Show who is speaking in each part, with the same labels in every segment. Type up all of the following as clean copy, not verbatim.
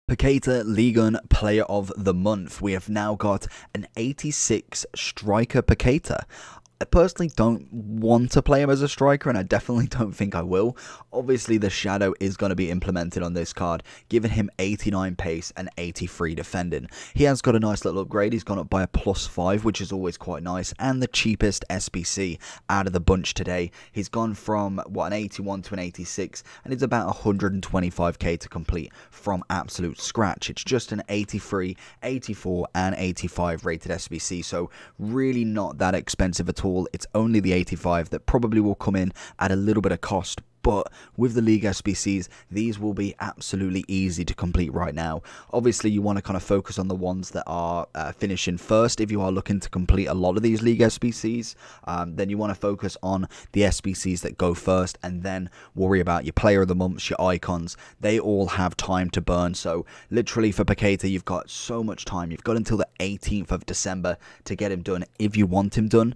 Speaker 1: Paqueta League 1 Player of the Month. We have now got an 86 striker Paqueta. I personally don't want to play him as a striker, and I definitely don't think I will. Obviously, the shadow is going to be implemented on this card, giving him 89 pace and 83 defending. He has got a nice little upgrade. He's gone up by a +5, which is always quite nice, and the cheapest SBC out of the bunch today. He's gone from, an 81 to an 86, and it's about 125k to complete from absolute scratch. It's just an 83, 84, and 85 rated SBC, so really not that expensive at all. It's only the 85 that probably will come in at a little bit of cost. But with the League SBCs, these will be absolutely easy to complete right now. Obviously, you want to kind of focus on the ones that are finishing first. If you are looking to complete a lot of these League SBCs, then you want to focus on the SBCs that go first, and then worry about your Player of the Months, your icons. They all have time to burn. So literally for Paqueta, you've got so much time. You've got until the 18th of December to get him done if you want him done.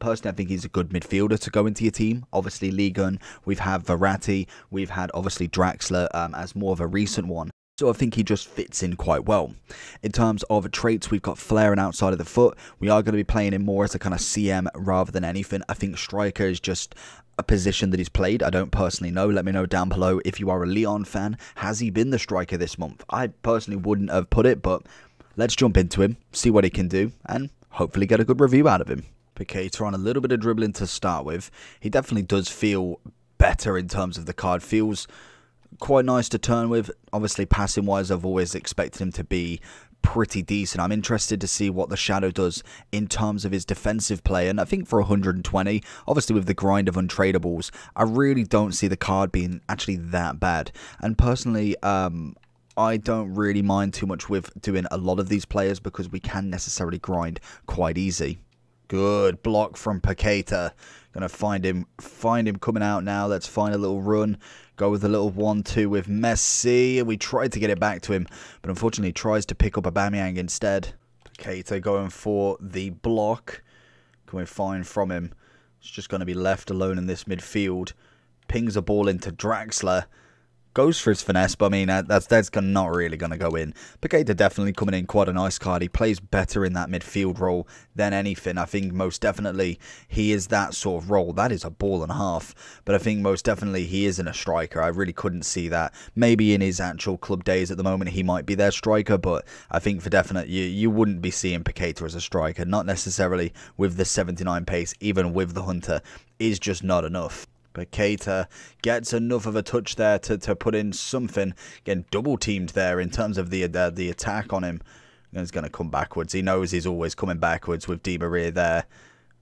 Speaker 1: Personally, I think he's a good midfielder to go into your team. Obviously, League 1, we've had Verratti, we've had obviously Draxler as more of a recent one. So I think he just fits in quite well. In terms of traits, we've got flair and outside of the foot. We are going to be playing him more as a kind of CM rather than anything. I think striker is just a position that he's played. I don't personally know. Let me know down below if you are a Leon fan. Has he been the striker this month? I personally wouldn't have put it, but let's jump into him, see what he can do, and hopefully get a good review out of him. Paqueta on a little bit of dribbling to start with. He definitely does feel better in terms of the card. Feels quite nice to turn with. Obviously, passing wise, I've always expected him to be pretty decent. I'm interested to see what the shadow does in terms of his defensive play, and I think for 120, obviously with the grind of untradables, I really don't see the card being actually that bad. And personally, I don't really mind too much with doing a lot of these players because we can necessarily grind quite easy. Good block from Paqueta. Gonna find him coming out now. Let's find a little run. Go with a little 1-2 with Messi. We tried to get it back to him, but unfortunately tries to pick up Aubameyang instead. Paqueta going for the block. Can we find from him? It's just going to be left alone in this midfield. Pings a ball into Draxler. Goes for his finesse, but I mean, that's not really going to go in. Paqueta definitely coming in quite a nice card. He plays better in that midfield role than anything. I think most definitely he is that sort of role. That is a ball and a half. But I think most definitely he isn't a striker. I really couldn't see that. Maybe in his actual club days at the moment, he might be their striker. But I think for definite, you wouldn't be seeing Paqueta as a striker. Not necessarily with the 79 pace, even with the Hunter, is just not enough. Paqueta gets enough of a touch there to put in something. Getting double teamed there in terms of the attack on him. He's going to come backwards. He knows he's always coming backwards with Di Maria there.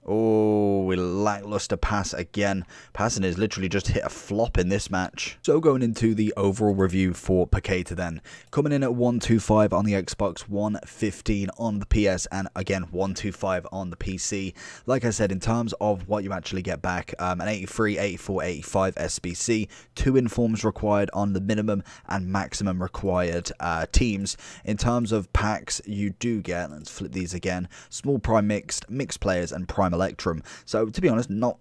Speaker 1: Oh, we lackluster pass again. Passing has literally just hit a flop in this match. So going into the overall review for Paqueta then. Coming in at 125 on the Xbox, 115 on the PS, and again 125 on the PC. Like I said, in terms of what you actually get back, an 83, 84, 85 SBC, 2 informs required on the minimum and maximum required teams. In terms of packs, you do get, let's flip these again, small prime mixed players, and prime Electrum. So to be honest, not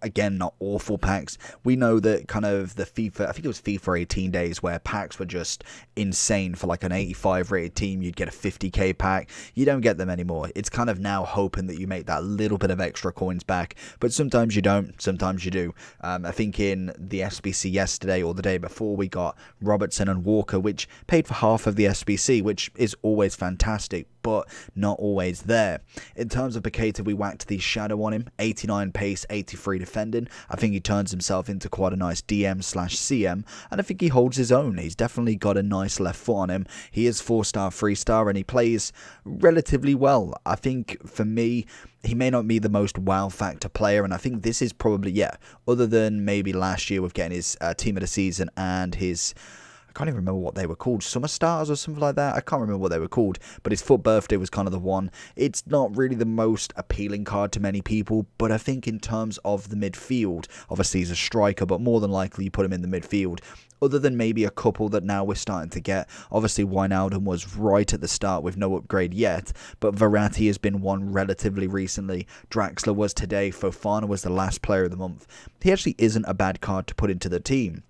Speaker 1: awful packs. We know that kind of the FIFA, I think it was FIFA 18 days where packs were just insane. For like an 85 rated team, you'd get a 50k pack. You don't get them anymore. It's kind of now hoping that you make that little bit of extra coins back, but sometimes you don't, sometimes you do. I think in the SBC yesterday or the day before, we got Robertson and Walker, which paid for half of the SBC, which is always fantastic, but not always there. In terms of Paqueta, we whacked the shadow on him, 89 pace, 83 defending. I think he turns himself into quite a nice DM/CM, and I think he holds his own. He's definitely got a nice left foot on him. He is 4-star, 3-star, and he plays relatively well. I think for me, he may not be the most wow factor player, and I think this is probably, other than maybe last year with getting his team of the season and his, I can't even remember what they were called, Summer Stars or something like that. I can't remember what they were called, but his foot birthday was kind of the one. It's not really the most appealing card to many people, but I think in terms of the midfield, obviously he's a striker, but more than likely you put him in the midfield. Other than maybe a couple that now we're starting to get. Obviously, Wijnaldum was right at the start with no upgrade yet, but Verratti has been one relatively recently. Draxler was today. Fofana was the last player of the month. He actually isn't a bad card to put into the team.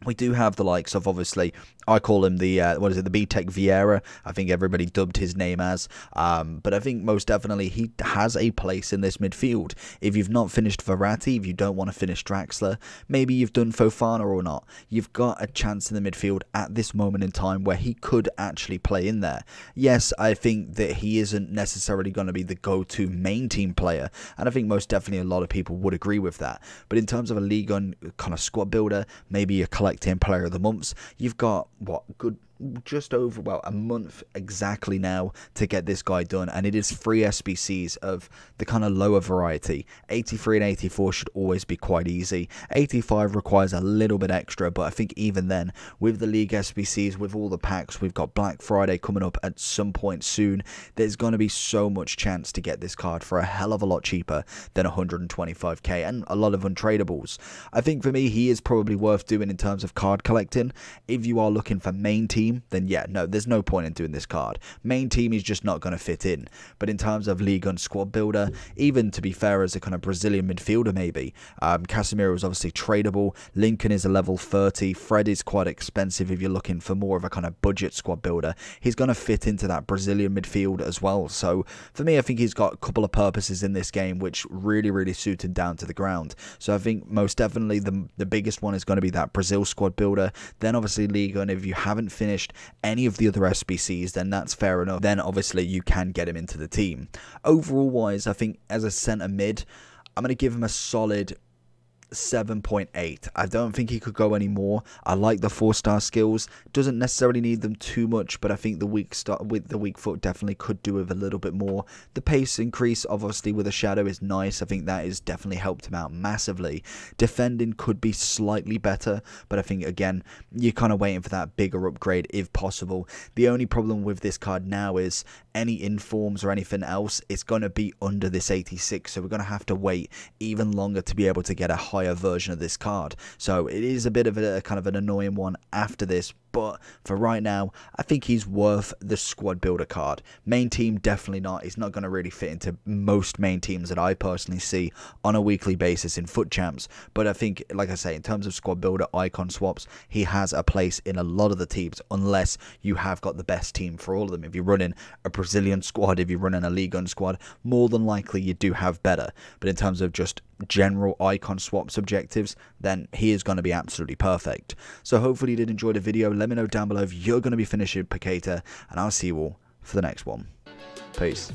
Speaker 1: We do have the likes of, obviously, I call him the, the B-Tech Vieira. I think everybody dubbed his name as. But I think most definitely he has a place in this midfield. If you've not finished Verratti, if you don't want to finish Draxler, maybe you've done Fofana or not, you've got a chance in the midfield at this moment in time where he could actually play in there. Yes, I think that he isn't necessarily going to be the go-to main team player, and I think most definitely a lot of people would agree with that. But in terms of a League One kind of squad builder, maybe a collecting player of the months, you've got just over, well, a month exactly now to get this guy done, and it is 3 SBCs of the kind of lower variety. 83 and 84 should always be quite easy. 85 requires a little bit extra, but I think even then, with the league SBCs, with all the packs, we've got Black Friday coming up at some point soon, there's going to be so much chance to get this card for a hell of a lot cheaper than 125k, and a lot of untradables. I think for me, he is probably worth doing in terms of card collecting. If you are looking for main team, then yeah, no, there's no point in doing this card. Main team is just not going to fit in. But in terms of League One squad builder, even to be fair, as a kind of Brazilian midfielder maybe, Casemiro is obviously tradable, Lincoln is a level 30, Fred is quite expensive if you're looking for more of a kind of budget squad builder. He's going to fit into that Brazilian midfield as well. So for me, I think he's got a couple of purposes in this game which really suit him down to the ground. So I think most definitely the biggest one is going to be that Brazil squad builder. Then obviously League One, if you haven't finished any of the other SBCs, then that's fair enough. Then obviously you can get him into the team. Overall wise, I think as a centre mid, I'm going to give him a solid 7.8. I don't think he could go any more. I like the 4-star skills. Doesn't necessarily need them too much, but I think the weak foot definitely could do with a little bit more. The pace increase, obviously, with a shadow is nice. I think that has definitely helped him out massively. Defending could be slightly better, but I think, again, you're kind of waiting for that bigger upgrade if possible. The only problem with this card now is any informs or anything else, it's going to be under this 86, so we're going to have to wait even longer to be able to get a higher version of this card. So it is a bit of a kind of an annoying one after this, but for right now, I think he's worth the squad builder card. Main team, definitely not. He's not going to really fit into most main teams that I personally see on a weekly basis in FUT Champs. But I think, like I say, in terms of squad builder icon swaps, he has a place in a lot of the teams, unless you have got the best team for all of them. If you're running a Brazilian squad, if you're running a League One squad, more than likely you do have better. But in terms of just general icon swaps objectives, then he is going to be absolutely perfect. So hopefully you did enjoy the video. Let me know down below if you're going to be finishing Paqueta, and I'll see you all for the next one. Peace.